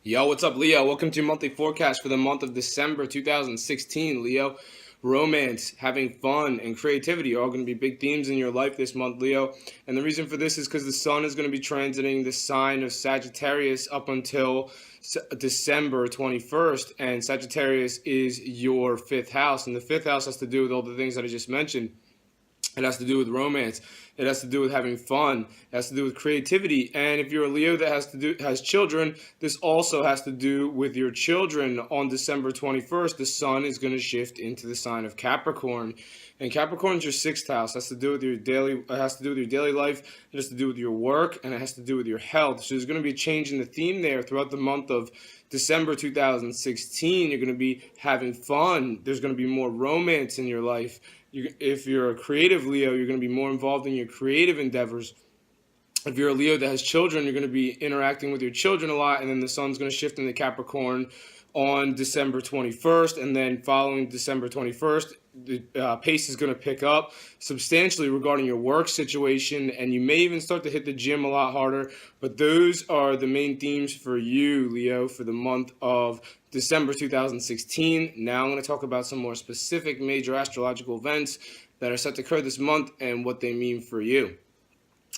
Yo, what's up, Leo? Welcome to your monthly forecast for the month of December 2016, Leo. Romance, having fun, and creativity are all going to be big themes in your life this month, Leo. And the reason for this is because the sun is going to be transiting the sign of Sagittarius up until December 21st. And Sagittarius is your fifth house. And the fifth house has to do with all the things that I just mentioned. It has to do with romance. It has to do with having fun. It has to do with creativity. And if you're a Leo that has children, this also has to do with your children. On December 21st, the sun is going to shift into the sign of Capricorn. And Capricorn is your sixth house. It has to do with your daily life. It has to do with your work, and it has to do with your health. So there's going to be a change in the theme there throughout the month of December 2016. You're going to be having fun. There's going to be more romance in your life. If you're a creative Leo, you're going to be more involved in your creative endeavors. If you're a Leo that has children, you're going to be interacting with your children a lot, and then the sun's going to shift into Capricorn on December 21st, and then following December 21st, the pace is going to pick up substantially regarding your work situation, and you may even start to hit the gym a lot harder. But those are the main themes for you, Leo, for the month of December 2016. Now I'm going to talk about some more specific major astrological events that are set to occur this month and what they mean for you.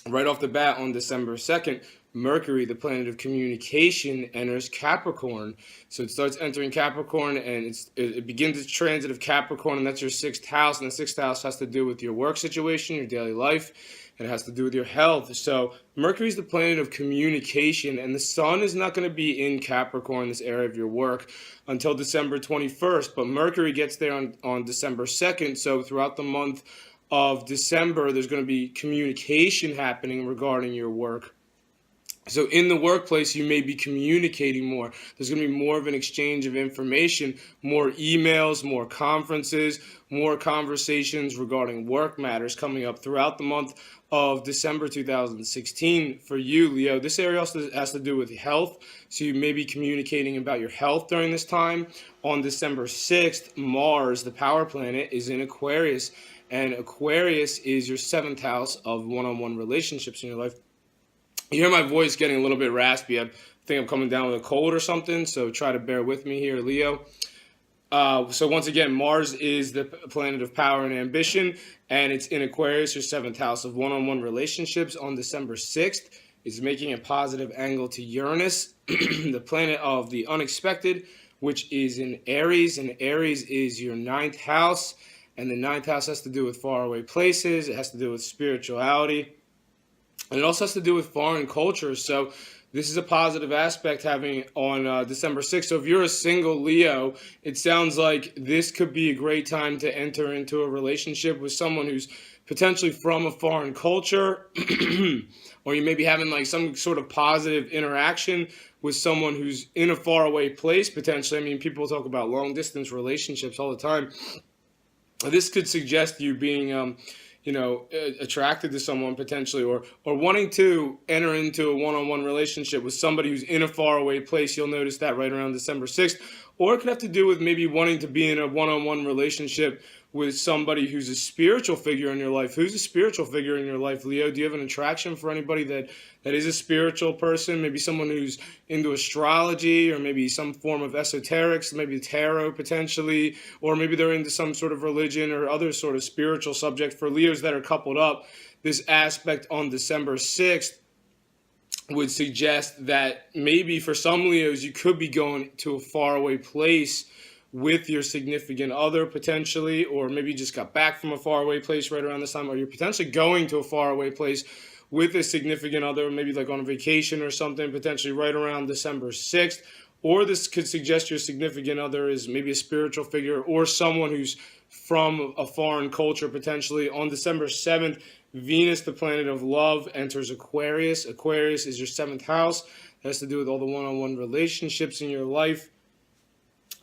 Right off the bat, on December 2nd, Mercury, the planet of communication, enters Capricorn. So it starts entering Capricorn, and it begins its transit of Capricorn, and that's your sixth house. And the sixth house has to do with your work situation, your daily life, and it has to do with your health. So Mercury is the planet of communication, and the sun is not going to be in Capricorn, this area of your work, until December 21st. But Mercury gets there on December 2nd. So throughout the month of December, there's going to be communication happening regarding your work. So in the workplace, you may be communicating more. There's going to be more of an exchange of information, more emails, more conferences, more conversations regarding work matters coming up throughout the month of December 2016. For you, Leo, this area also has to do with health. So you may be communicating about your health during this time. On December 6th, Mars, the power planet, is in Aquarius. And Aquarius is your seventh house of one-on-one relationships in your life. You hear my voice getting a little bit raspy. I think I'm coming down with a cold or something, so try to bear with me here, Leo. So once again, Mars is the planet of power and ambition, and it's in Aquarius, your seventh house of one-on-one relationships. On December 6th, it's making a positive angle to Uranus, the planet of the unexpected, which is in Aries, and Aries is your ninth house, and the ninth house has to do with faraway places. It has to do with spirituality. And it also has to do with foreign cultures. So this is a positive aspect having on December 6th. So if you're a single Leo, it sounds like this could be a great time to enter into a relationship with someone who's potentially from a foreign culture, or you may be having like some sort of positive interaction with someone who's in a faraway place potentially. I mean, people talk about long distance relationships all the time. This could suggest you being attracted to someone potentially, or wanting to enter into a one-on-one relationship with somebody who's in a faraway place. You'll notice that right around December 6th. Or it could have to do with maybe wanting to be in a one-on-one relationship with somebody who's a spiritual figure in your life. Who's a spiritual figure in your life, Leo? Do you have an attraction for anybody that is a spiritual person? Maybe someone who's into astrology, or maybe some form of esoterics, maybe tarot potentially, or maybe they're into some sort of religion or other sort of spiritual subject. For Leos that are coupled up, this aspect on December 6th would suggest that maybe for some Leos, you could be going to a faraway place with your significant other potentially, or maybe you just got back from a faraway place right around this time, or you're potentially going to a faraway place with a significant other, maybe like on a vacation or something, potentially right around December 6th. Or this could suggest your significant other is maybe a spiritual figure or someone who's from a foreign culture potentially. On December 7th, Venus, the planet of love, enters Aquarius. Aquarius is your seventh house. It has to do with all the one-on-one relationships in your life.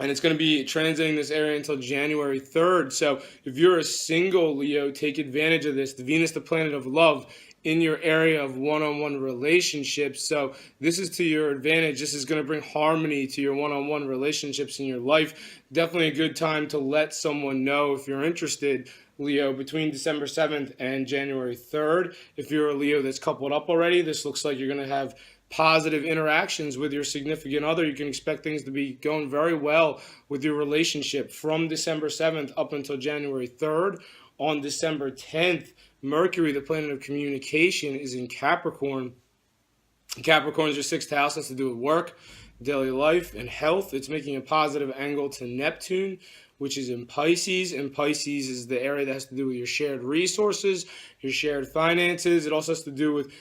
And it's going to be transiting this area until January 3rd. So if you're a single Leo, take advantage of this. The Venus, the planet of love, in your area of one-on-one relationships. So this is to your advantage. This is going to bring harmony to your one-on-one relationships in your life. Definitely a good time to let someone know if you're interested, Leo, between December 7th and January 3rd. If you're a Leo that's coupled up already, this looks like you're going to have positive interactions with your significant other. You can expect things to be going very well with your relationship from December 7th up until January 3rd. On December 10th, Mercury, the planet of communication, is in Capricorn. Capricorn is your sixth house, has to do with work, daily life, and health. It's making a positive angle to Neptune, which is in Pisces. And Pisces is the area that has to do with your shared resources, your shared finances. It also has to do with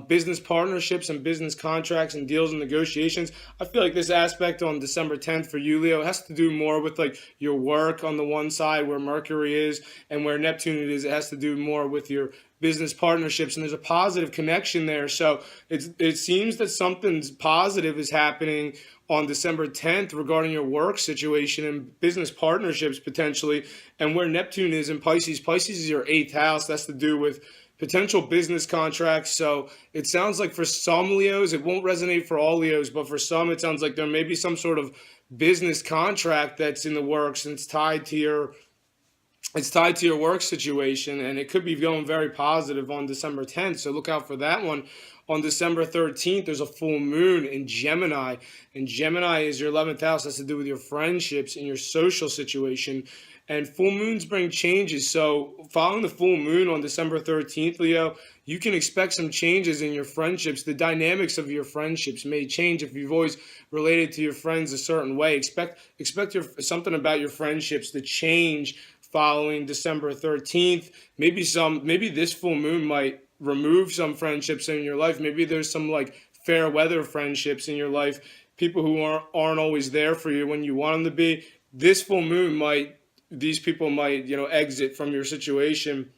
business partnerships and business contracts and deals and negotiations. I feel like this aspect on December 10th for you, Leo, has to do more with like your work on the one side where Mercury is, and where Neptune is, it has to do more with your business partnerships, and there's a positive connection there. So it seems that something positive is happening on December 10th regarding your work situation and business partnerships potentially. And where Neptune is in Pisces, Pisces is your eighth house. That's to do with potential business contracts. So it sounds like for some Leos, it won't resonate for all Leos, but for some, it sounds like there may be some sort of business contract that's in the works, and it's tied to your work situation, and it could be going very positive on December 10th. So look out for that one. On December 13th, there's a full moon in Gemini, and Gemini is your 11th house. That's to do with your friendships and your social situation. And full moons bring changes. So following the full moon on December 13th, Leo, you can expect some changes in your friendships. The dynamics of your friendships may change if you've always related to your friends a certain way. Expect something about your friendships to change following December 13th. Maybe this full moon might remove some friendships in your life. Maybe there's some like fair weather friendships in your life, people who aren't always there for you when you want them to be. This full moon these people might, exit from your situation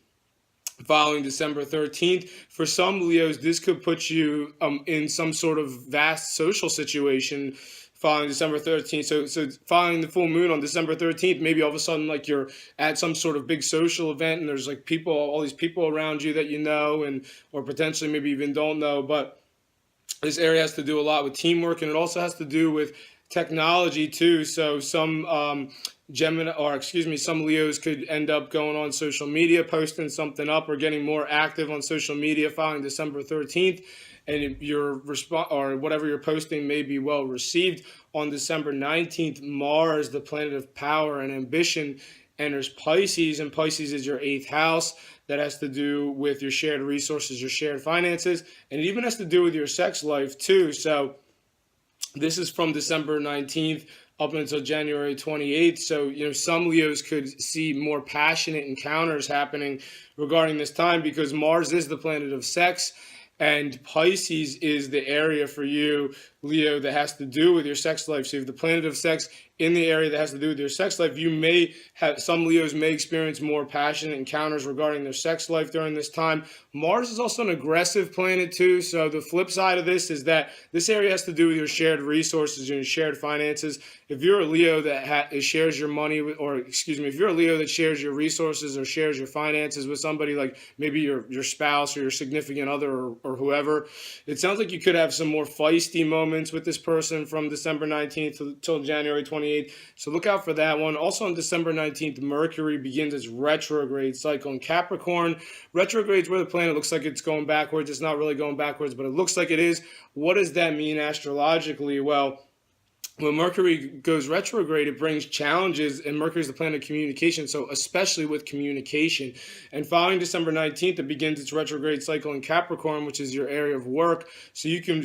following December 13th. For some Leos, this could put you in some sort of vast social situation following December 13th. So following the full moon on December 13th, maybe all of a sudden like you're at some sort of big social event, and there's like all these people around you that you know, and or potentially maybe even don't know. But this area has to do a lot with teamwork, and it also has to do with technology too. So some some Leos could end up going on social media, posting something up, or getting more active on social media following December 13th. And your response or whatever you're posting may be well received. On December 19th, Mars, the planet of power and ambition, enters Pisces, and Pisces is your eighth house. That has to do with your shared resources, your shared finances, and it even has to do with your sex life too. So this is from December 19th up until January 28th. So, some Leos could see more passionate encounters happening regarding this time, because Mars is the planet of sex, and Pisces is the area for you, Leo, that has to do with your sex life. So if the planet of sex in the area that has to do with your sex life, some Leos may experience more passionate encounters regarding their sex life during this time. Mars is also an aggressive planet too. So the flip side of this is that this area has to do with your shared resources and your shared finances. If you're a Leo that shares your money if you're a Leo that shares your resources or shares your finances with somebody, like maybe your spouse or your significant other or whoever, it sounds like you could have some more feisty moments with this person from December 19th till January 28th. So look out for that one. Also on December 19th, Mercury begins its retrograde cycle in Capricorn. Retrograde is where the planet looks like it's going backwards. It's not really going backwards, but it looks like it is. What does that mean astrologically? Well, when Mercury goes retrograde, it brings challenges, and Mercury is the planet of communication, so especially with communication. And following December 19th, it begins its retrograde cycle in Capricorn, which is your area of work. So you can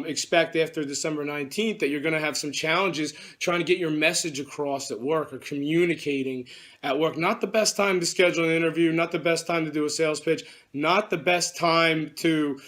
expect after December 19th that you're going to have some challenges trying to get your message across at work or communicating at work. Not the best time to schedule an interview, not the best time to do a sales pitch, not the best time to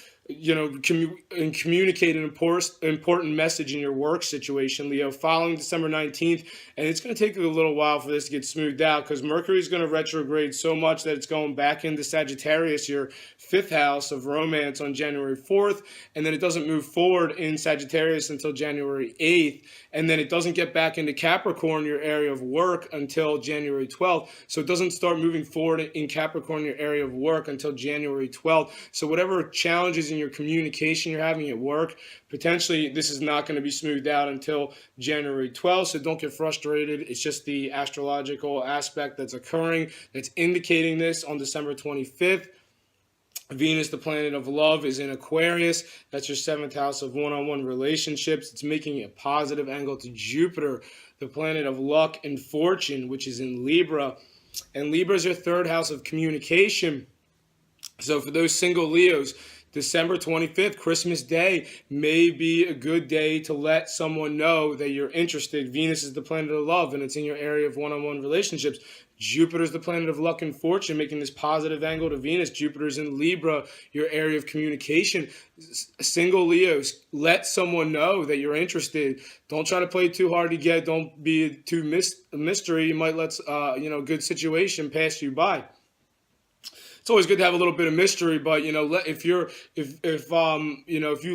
communicate an important message in your work situation, Leo, following December 19th. And it's going to take a little while for this to get smoothed out, because Mercury is going to retrograde so much that it's going back into Sagittarius, your fifth house of romance, on January 4th. And then it doesn't move forward in Sagittarius until January 8th. And then it doesn't get back into Capricorn, your area of work, until January 12th. So it doesn't start moving forward in Capricorn, your area of work, until January 12th. So whatever challenges in your communication you're having at work, potentially this is not going to be smoothed out until January 12th. So don't get frustrated. It's just the astrological aspect that's occurring that's indicating this on December 25th. Venus, the planet of love, is in Aquarius. That's your 7th house of one-on-one relationships. It's making a positive angle to Jupiter, the planet of luck and fortune, which is in Libra. And Libra is your 3rd house of communication. So for those single Leos, December 25th, Christmas Day, may be a good day to let someone know that you're interested. Venus is the planet of love, and it's in your area of one-on-one relationships. Jupiter's the planet of luck and fortune, making this positive angle to Venus. Jupiter's in Libra, your area of communication. Single Leos, let someone know that you're interested. Don't try to play too hard to get. Don't be too mystery. You might let a good situation pass you by. It's always good to have a little bit of mystery, but if you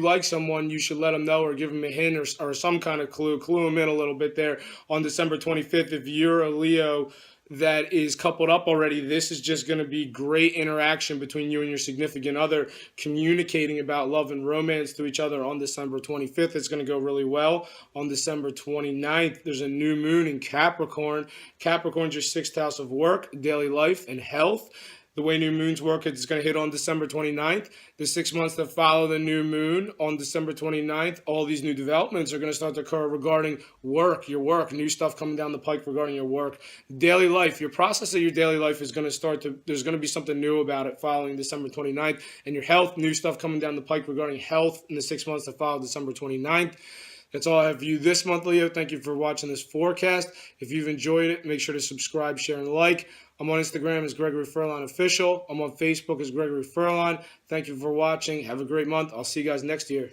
like someone, you should let them know or give them a hint or some kind of clue them in a little bit there on December 25th. If you're a Leo that is coupled up already, this is just going to be great interaction between you and your significant other, communicating about love and romance to each other on December 25th. It's going to go really well. On December 29th, there's a new moon in Capricorn. Capricorn's your 6th house of work, daily life, and health. The way new moons work, it's going to hit on December 29th. The 6 months that follow the new moon on December 29th, all these new developments are going to start to occur regarding your work, new stuff coming down the pike regarding your work. Daily life, your process of your daily life is going to there's going to be something new about it following December 29th. And your health, new stuff coming down the pike regarding health in the 6 months that follow December 29th. That's all I have for you this month, Leo. Thank you for watching this forecast. If you've enjoyed it, make sure to subscribe, share, and like. I'm on Instagram as Gregory Furlan Official. I'm on Facebook as Gregory Furlan. Thank you for watching. Have a great month. I'll see you guys next year.